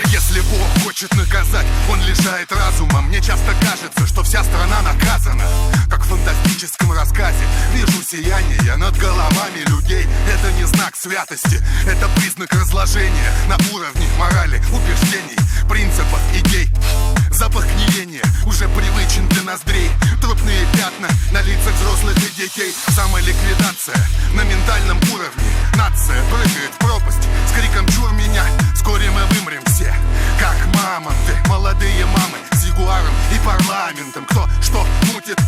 Если Бог хочет наказать, Он лишает разума. Мне часто кажется, что вся страна наказана. Как в фантастическом рассказе вижу сияние над головами людей. Это не знак святости, это признак разложения на уровне морали, убеждений, принципов, идей. Запах гниения уже привычен для ноздрей. Трупные пятна на лицах взрослых и детей. Самоликвидация на ментальном уровне. Нация прыгает в пропасть с криком «Чур меня!». Вскоре мы вымрем все, как мамонты. Молодые мамы с ягуаром и парламентом. Кто что мутит,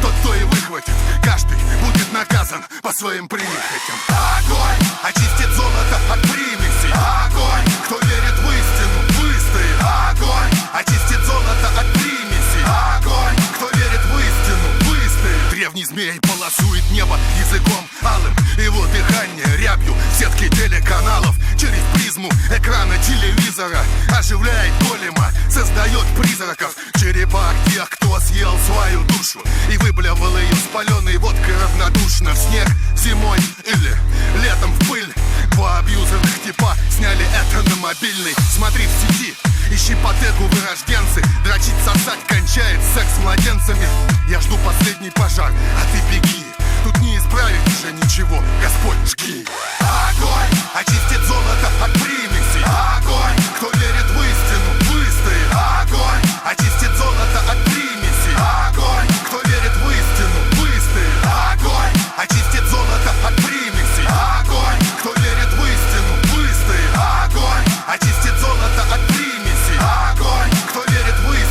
тот то и выхватит. Каждый будет наказан по своим прихотям. Огонь очистит золото от примесей. Огонь, кто верит в истину, выстоит. Огонь очистит золото от примесей. Огонь, кто верит в истину, выстоит. Древний змей полосует небо языком алым. Его дыхание рябью в сетке телеканалов. Через призму экрана телевизора оживляет голема, создает призраков. Черепа тех, кто съел свою душу и выблевал ее спаленной водкой равнодушно. В снег зимой или летом в пыль. Два абьюзерных типа сняли это на мобильный. Смотри в сети, ищи по тегу вырожденцы. Дрочить, сосать, кончает секс с младенцами. Я жду последний пожар, а ты беги.